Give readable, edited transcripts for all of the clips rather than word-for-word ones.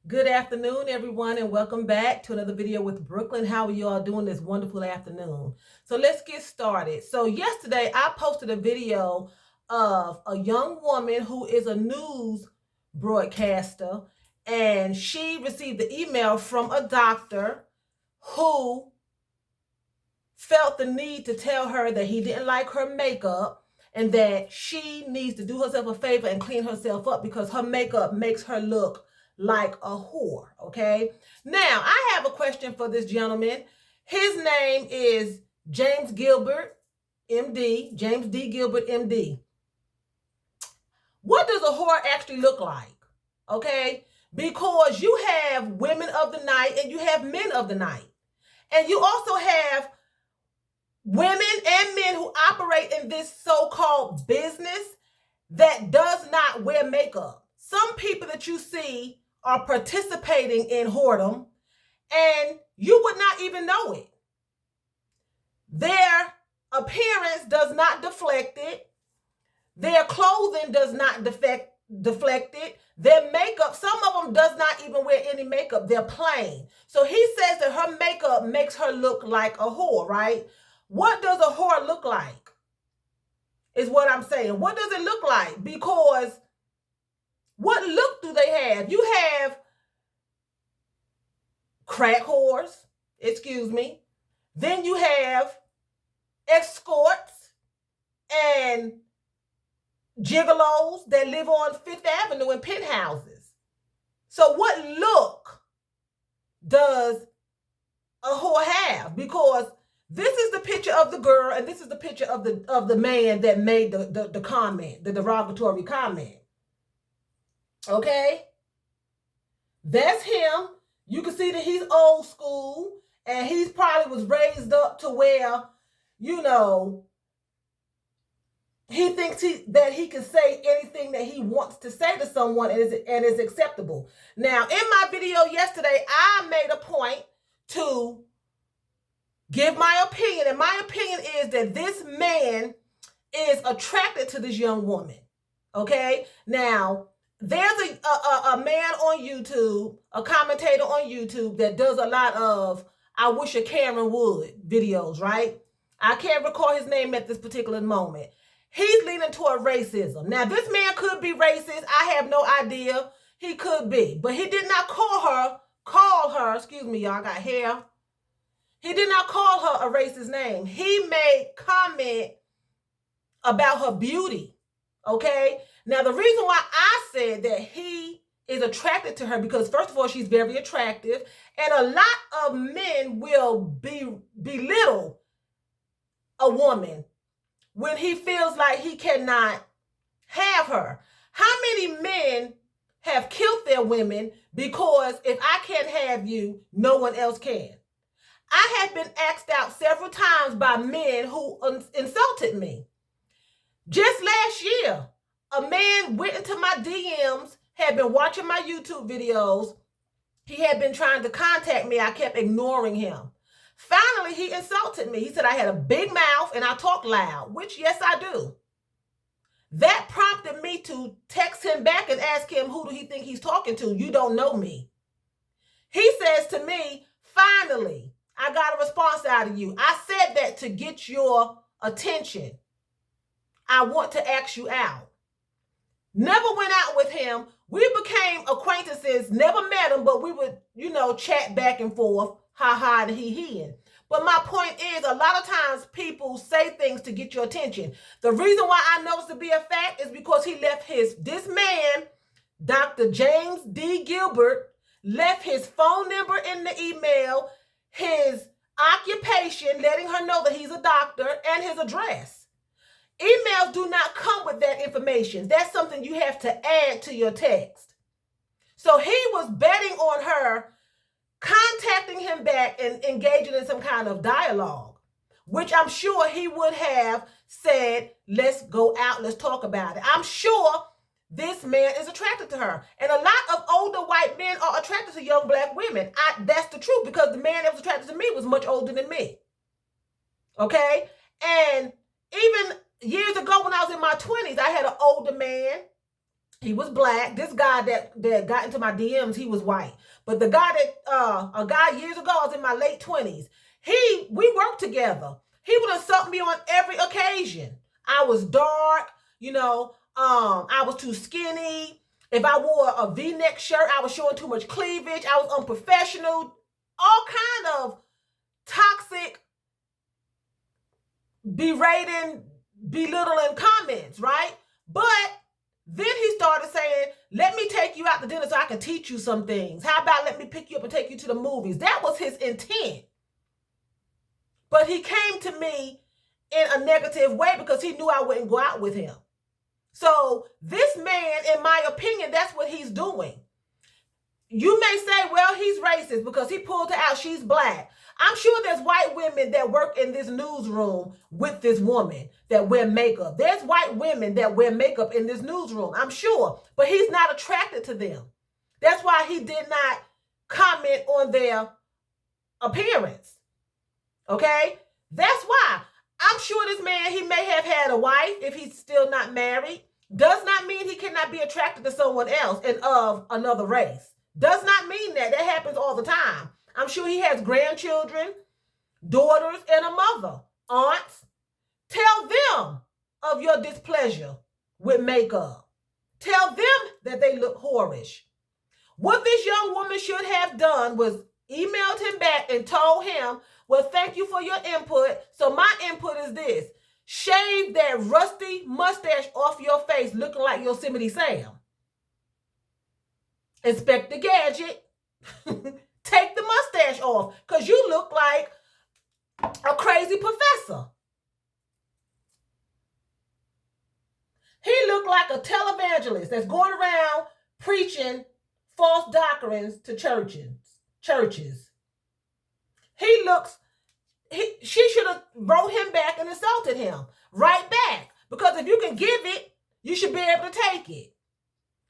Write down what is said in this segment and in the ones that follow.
Good afternoon, everyone, and welcome back to another video with Brooklyn. How are you all doing this wonderful afternoon? So let's get started. So yesterday, I posted a video of a young woman who is a news broadcaster, and she received the email from a doctor who felt the need to tell her that he didn't like her makeup and that she needs to do herself a favor and clean herself up because her makeup makes her look like a whore. Okay. Now, I have a question for this gentleman. His name is James Gilbert, MD, James D. Gilbert, MD. What does a whore actually look like? Okay. Because you have women of the night and you have men of the night. And you also have women and men who operate in this so-called business that does not wear makeup. Some people that you see are participating in whoredom and you would not even know it. Their appearance does not deflect it. Their clothing does not deflect it. Their makeup, some of them does not even wear any makeup. They're plain. So he says that her makeup makes her look like a whore, right? What does a whore look like? Is what I'm saying. What does it look like? Because what look do they have? You have crack whores, excuse me. Then you have escorts and gigolos that live on Fifth Avenue in penthouses. So what look does a whore have? Because this is the picture of the girl and this is the picture of the man that made the comment, the derogatory comment. Okay? That's him. You can see that he's old school and he's probably was raised up to where, he thinks that he can say anything that he wants to say to someone and is acceptable. Now, in my video yesterday, I made a point to give my opinion, and my opinion is that this man is attracted to this young woman. Okay? Now, there's a man on YouTube, a commentator on YouTube that does a lot of I wish a Karen would videos, right? I can't recall his name at this particular moment. He's leaning toward racism. Now, this man could be racist. I have no idea. He could be. But he did not call her, excuse me, y'all got hair. He did not call her a racist name. He made comment about her beauty. Okay? Now, the reason why I said that he is attracted to her because, first of all, she's very attractive, and a lot of men will belittle a woman when he feels like he cannot have her. How many men have killed their women because if I can't have you, no one else can? I have been asked out several times by men who insulted me. Just last year, a man went into my DMs, had been watching my YouTube videos. He had been trying to contact me. I kept ignoring him. Finally, he insulted me. He said I had a big mouth and I talk loud, which, yes, I do. That prompted me to text him back and ask him, who do he think he's talking to? You don't know me. He says to me, finally, I got a response out of you. I said that to get your attention. I want to ask you out. Never went out with him. We became acquaintances, never met him, but we would, chat back and forth, ha and he. But my point is, a lot of times people say things to get your attention. The reason why I know this to be a fact is because he left this man, Dr. James D. Gilbert, left his phone number in the email, his occupation, letting her know that he's a doctor, and his address. Emails do not come with that information. That's something you have to add to your text. So he was betting on her contacting him back and engaging in some kind of dialogue, which I'm sure he would have said, let's go out, let's talk about it. I'm sure this man is attracted to her. And a lot of older white men are attracted to young black women. That's the truth, because the man that was attracted to me was much older than me. Okay? And even years ago when I was in my 20s, I had an older man He was black. This guy that got into my DMs, he was white. But the guy a guy years ago, I was in my late 20s. We worked together. He would insult me on every occasion. I was dark, I was too skinny. If I wore a V-neck shirt, I was showing too much cleavage. I was unprofessional. All kind of toxic, berating, belittling comments, right? But then he started saying, let me take you out to dinner so I can teach you some things. How about let me pick you up and take you to the movies? That was his intent. But he came to me in a negative way because he knew I wouldn't go out with him. So this man, in my opinion, that's what he's doing. You may say, well, he's racist because he pulled her out. She's black. I'm sure there's white women that work in this newsroom with this woman that wear makeup. There's white women that wear makeup in this newsroom, I'm sure. But he's not attracted to them. That's why he did not comment on their appearance. Okay? That's why. I'm sure this man, he may have had a wife if he's still not married. Does not mean he cannot be attracted to someone else and of another race. Does not mean that. That happens all the time. I'm sure he has grandchildren, daughters, and a mother, aunts. Tell them of your displeasure with makeup. Tell them that they look whorish. What this young woman should have done was emailed him back and told him, well, thank you for your input. So my input is this. Shave that rusty mustache off your face looking like Yosemite Sam. Inspector Gadget. Take the mustache off because you look like a crazy professor. He looked like a televangelist that's going around preaching false doctrines to churches. She should have wrote him back and insulted him right back. Because if you can give it, you should be able to take it.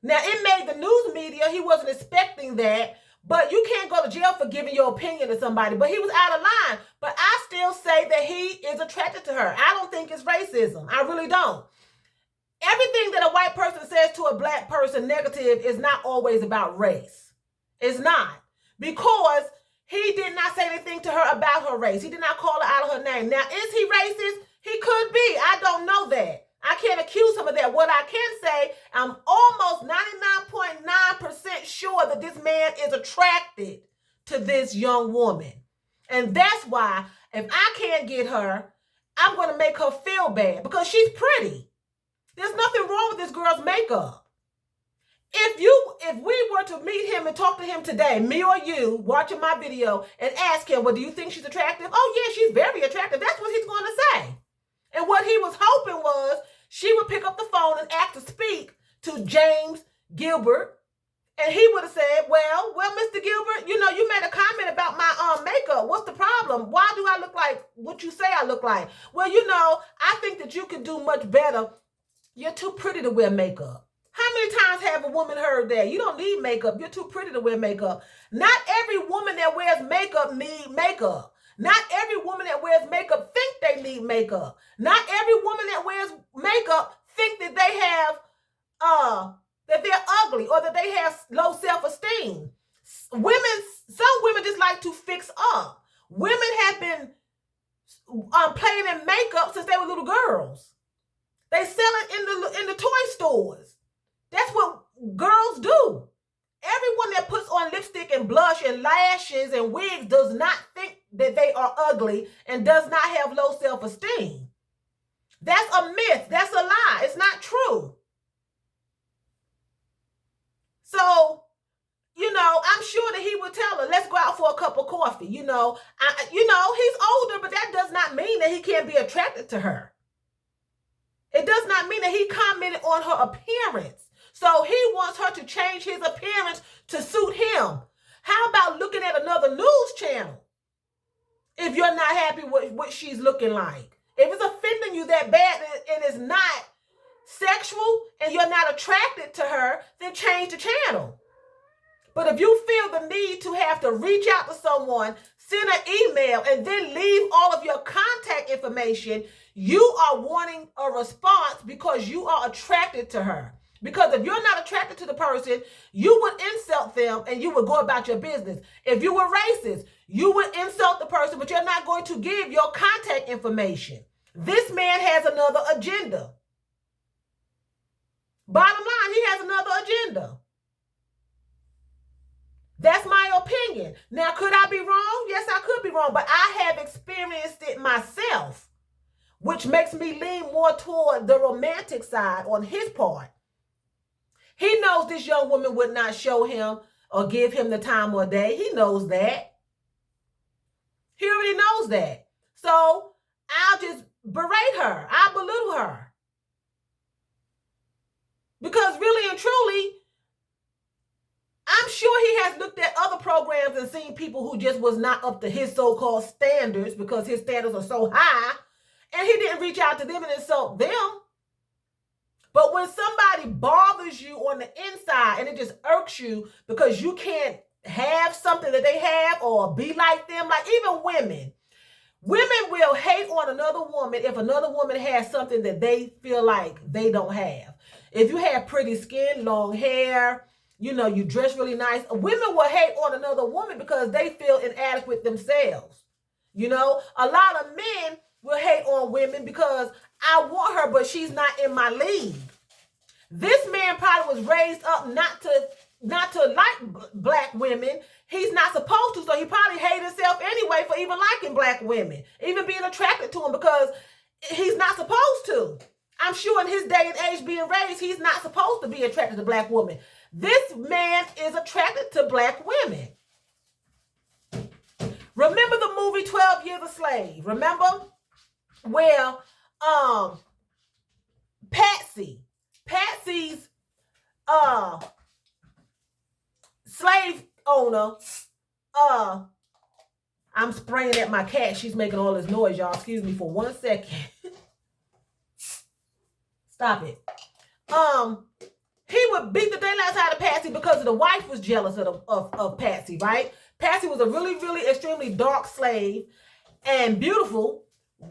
Now, it made the news media. He wasn't expecting that. But you can't go to jail for giving your opinion to somebody. But he was out of line. But I still say that he is attracted to her. I don't think it's racism. I really don't. Everything that a white person says to a black person negative is not always about race. It's not. Because he did not say anything to her about her race. He did not call her out of her name. Now, is he racist? He could be. I don't know that. I can't accuse him of that. What I can say, I'm almost 99.9% sure that this man is attracted to this young woman. And that's why, if I can't get her, I'm going to make her feel bad because she's pretty. There's nothing wrong with this girl's makeup. If we were to meet him and talk to him today, me or you, watching my video, and ask him, well, do you think she's attractive? Oh, yeah, she's very attractive. That's what he's going to say. And what he was hoping was she would pick up the phone and ask to speak to James Gilbert. And he would have said, well, Mr. Gilbert, you made a comment about my makeup. What's the problem? Why do I look like what you say I look like? Well, I think that you can do much better. You're too pretty to wear makeup. How many times have a woman heard that? You don't need makeup. You're too pretty to wear makeup. Not every woman that wears makeup needs makeup. Not every woman that wears makeup think they need makeup. Not every woman that wears makeup think that they have that they're ugly or that they have low self-esteem. Some women just like to fix up. Women have been playing in makeup since they were little girls. They sell it in the toy stores. That's what girls do. Everyone that puts on lipstick and blush and lashes and wigs does not think that they are ugly and does not have low self-esteem. That's a myth. That's a lie. It's not true. So, I'm sure that he would tell her, let's go out for a cup of coffee. He's older, but that does not mean that he can't be attracted to her. It does not mean that he commented on her appearance. So he wants her to change his appearance to suit him. How about looking at another news channel if you're not happy with what she's looking like? If it's offending you that bad and it's not sexual and you're not attracted to her, then change the channel. But if you feel the need to have to reach out to someone, send an email, and then leave all of your contact information, you are wanting a response because you are attracted to her. Because if you're not attracted to the person, you would insult them and you would go about your business. If you were racist, you would insult the person, but you're not going to give your contact information. This man has another agenda. Bottom line, he has another agenda. That's my opinion. Now, could I be wrong? Yes, I could be wrong, but I have experienced it myself, which makes me lean more toward the romantic side on his part. He knows this young woman would not show him or give him the time of day. He knows that. He already knows that. So I'll just berate her. I'll belittle her. Because really and truly, I'm sure he has looked at other programs and seen people who just was not up to his so-called standards because his standards are so high, and he didn't reach out to them and insult them. But when somebody bothers you on the inside and it just irks you because you can't have something that they have or be like them, like even women will hate on another woman if another woman has something that they feel like they don't have. If you have pretty skin, long hair, you dress really nice, women will hate on another woman because they feel inadequate themselves. A lot of men will hate on women because I want her, but she's not in my league. This man probably was raised up not to like black women. He's not supposed to, so he probably hated himself anyway for even liking black women, even being attracted to them because he's not supposed to. I'm sure in his day and age being raised, he's not supposed to be attracted to black women. This man is attracted to black women. Remember the movie 12 Years a Slave? Remember? Well, Patsy's slave owner, I'm spraying at my cat. She's making all this noise, y'all. Excuse me for 1 second. Stop it. He would beat the daylights out of Patsy because the wife was jealous of Patsy, right? Patsy was a really, really extremely dark slave and beautiful,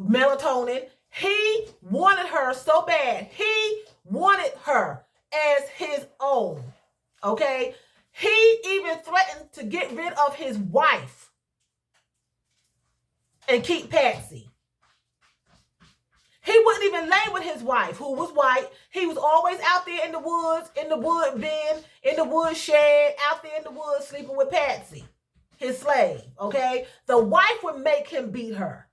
melatonin. He wanted her so bad. He wanted her as his own, okay? He even threatened to get rid of his wife and keep Patsy. He wouldn't even lay with his wife, who was white. He was always out there in the woods, in the wood bin, in the wood shed, out there in the woods sleeping with Patsy, his slave, okay? The wife would make him beat her.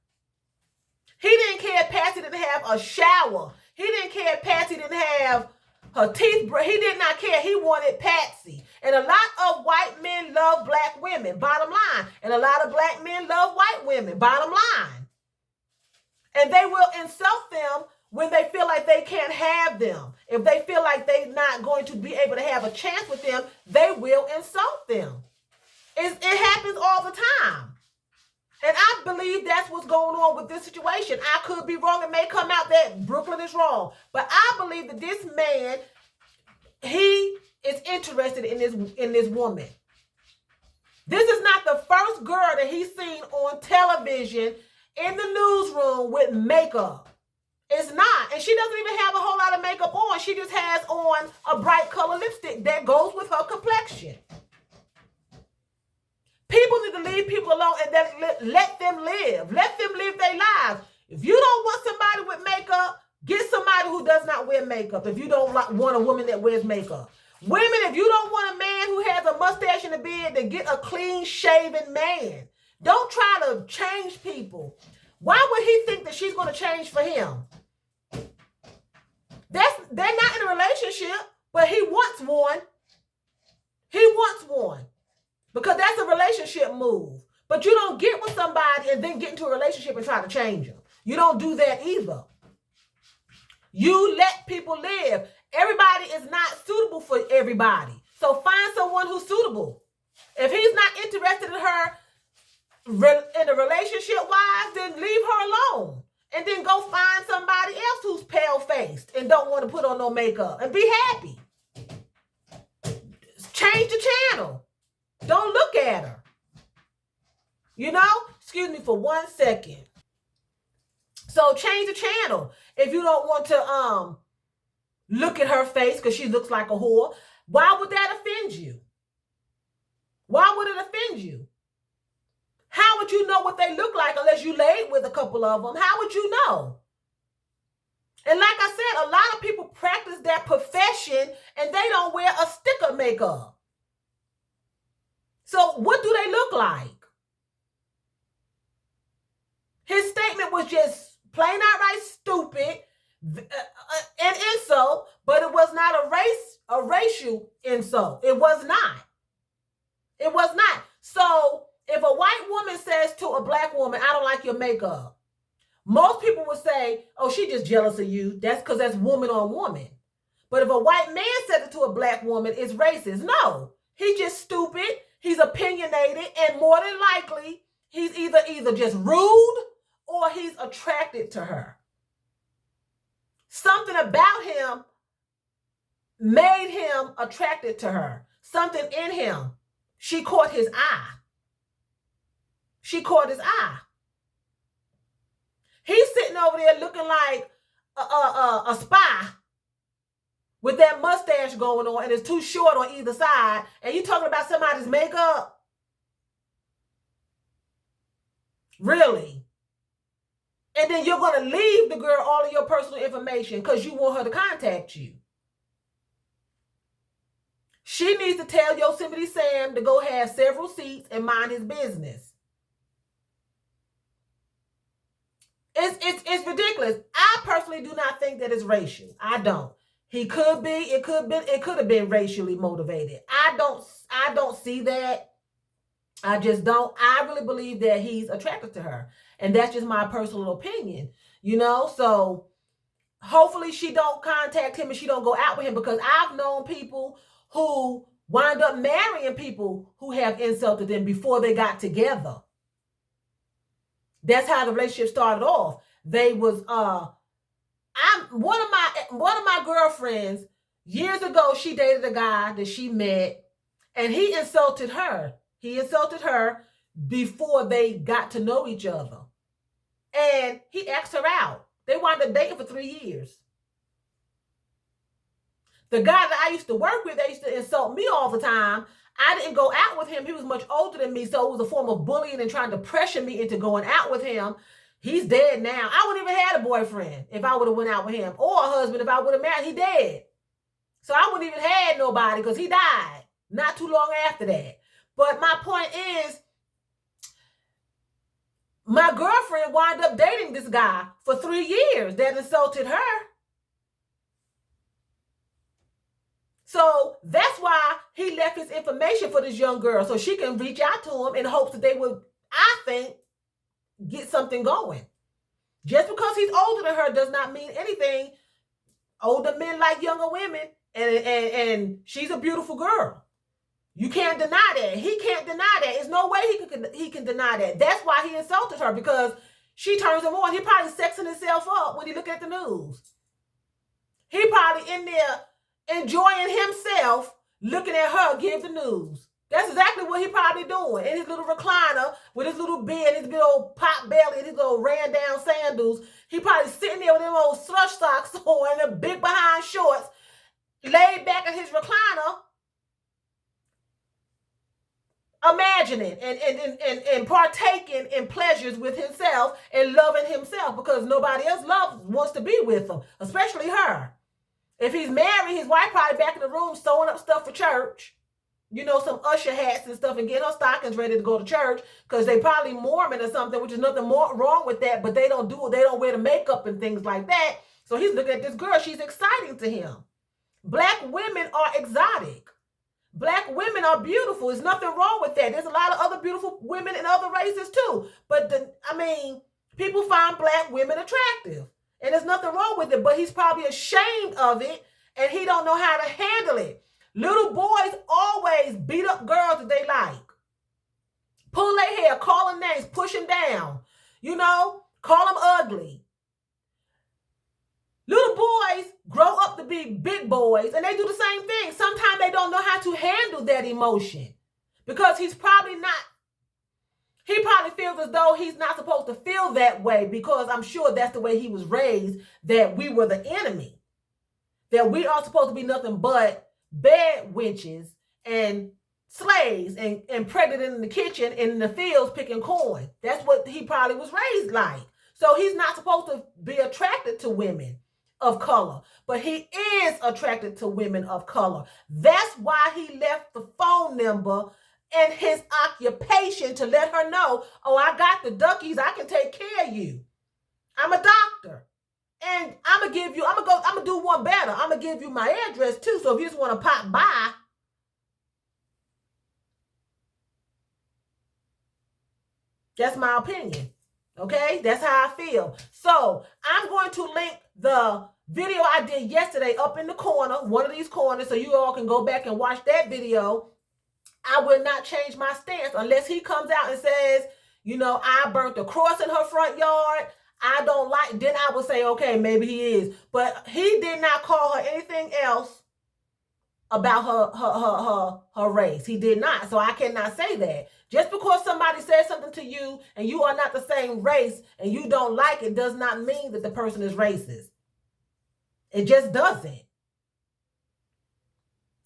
He didn't care if Patsy didn't have a shower. He didn't care if Patsy didn't have her teeth. He did not care. He wanted Patsy. And a lot of white men love black women, bottom line. And a lot of black men love white women, bottom line. And they will insult them when they feel like they can't have them. If they feel like they're not going to be able to have a chance with them, they will insult them. It happens all the time. And I believe that's what's going on with this situation. I could be wrong. It may come out that Brooklyn is wrong. But I believe that this man, he is interested in this woman. This is not the first girl that he's seen on television in the newsroom with makeup. It's not. And she doesn't even have a whole lot of makeup on. She just has on a bright color lipstick that goes with her complexion. People need to leave people alone and let them live. Let them live their lives. If you don't want somebody with makeup, get somebody who does not wear makeup. If you don't want a woman that wears makeup. Women, if you don't want a man who has a mustache and a beard, then get a clean shaven man. Don't try to change people. Why would he think that she's going to change for him? They're not in a relationship, but he wants one. He wants one. Because that's a relationship move. But you don't get with somebody and then get into a relationship and try to change them. You don't do that either. You let people live. Everybody is not suitable for everybody. So find someone who's suitable. If he's not interested in her in a relationship-wise, then leave her alone. And then go find somebody else who's pale-faced and don't want to put on no makeup and be happy. Change the channel. Don't look at her. Excuse me for 1 second. So change the channel if you don't want to look at her face because she looks like a whore. Why would that offend you? Why would it offend you? How would you know what they look like unless you laid with a couple of them? How would you know? And like I said, a lot of people practice their profession and they don't wear a sticker makeup. So what do they look like? His statement was just plain outright stupid, an insult, but it was not a racial insult. It was not. It was not. So if a white woman says to a black woman, I don't like your makeup, most people would say, oh, she just jealous of you. That's because that's woman on woman. But if a white man said it to a black woman, it's racist. No, he's just stupid. He's opinionated. And more than likely, he's either just rude or he's attracted to her. Something about him made him attracted to her. Something in him. She caught his eye. She caught his eye. He's sitting over there looking like a spy with that mustache going on and it's too short on either side. And you talking about somebody's makeup? Really? And then you're going to leave the girl all of your personal information because you want her to contact you. She needs to tell Yosemite Sam to go have several seats and mind his business. It's ridiculous. I personally do not think that it's racial. I don't. He could be. It could have been racially motivated. I don't see that. I just don't. I really believe that he's attracted to her. And that's just my personal opinion, you know? So hopefully she don't contact him and she don't go out with him, because I've known people who wind up marrying people who have insulted them before they got together. That's how the relationship started off. They was one of my girlfriends years ago, she dated a guy that she met and he insulted her. He insulted her before they got to know each other. And he asked her out. They wound up dating for 3 years. The guy that I used to work with, they used to insult me all the time. I didn't go out with him. He was much older than me, so it was a form of bullying and trying to pressure me into going out with him. He's dead now. I wouldn't even had a boyfriend if I would have went out with him, or a husband if I would have married. He dead. So I wouldn't even had nobody because he died not too long after that. But my point is, my girlfriend wound up dating this guy for 3 years that insulted her. So that's why he left his information for this young girl, so she can reach out to him in hopes that they would, I think, get something going. Just because he's older than her does not mean anything. Older men like younger women, and she's a beautiful girl. You can't deny that. He can't deny that. There's no way he can deny that. That's why he insulted her, because she turns him on. He probably sexing himself up when he look at the news. He probably in there enjoying himself looking at her give the news. That's exactly what he probably doing in his little recliner with his little bed, his big old pot belly, and his little ran down sandals. He probably sitting there with them old slush socks on and the big behind shorts, laid back in his recliner, imagining and partaking in pleasures with himself and loving himself, because nobody else wants to be with him, especially her. If he's married, his wife probably back in the room sewing up stuff for church. You know, some usher hats and stuff, and get her stockings ready to go to church, because they probably Mormon or something, which is nothing more wrong with that, but they don't wear the makeup and things like that. So he's looking at this girl. She's exciting to him. Black women are exotic. Black women are beautiful. There's nothing wrong with that. There's a lot of other beautiful women in other races too. But people find black women attractive. And there's nothing wrong with it, but he's probably ashamed of it and he don't know how to handle it. Little boys always beat up girls that they like. Pull their hair, call them names, push them down, call them ugly. Little boys grow up to be big boys and they do the same thing. Sometimes they don't know how to handle that emotion because he probably feels as though he's not supposed to feel that way, because I'm sure that's the way he was raised, that we were the enemy, that we are supposed to be nothing but bed wenches and slaves and pregnant in the kitchen and in the fields picking corn. That's what he probably was raised like. So he's not supposed to be attracted to women of color, but he is attracted to women of color. That's why he left the phone number and his occupation to let her know, oh, I got the duckies, I can take care of you. I'm a doctor. And I'm gonna do one better. I'm gonna give you my address too. So if you just want to pop by, that's my opinion. Okay, that's how I feel. So I'm going to link the video I did yesterday up in the corner, one of these corners, so you all can go back and watch that video. I will not change my stance unless he comes out and says, you know, I burnt a cross in her front yard. I don't like, then I would say, okay, maybe he is. But he did not call her anything else about her race. He did not. So I cannot say that. Just because somebody says something to you and you are not the same race and you don't like it does not mean that the person is racist. It just doesn't.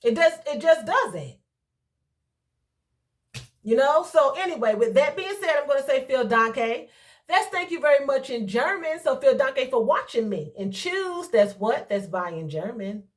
It just doesn't. You know? So anyway, with that being said, I'm going to say Vielen Dank. That's thank you very much in German. So Vielen Dank for watching me. And choose, that's what? That's bye in German.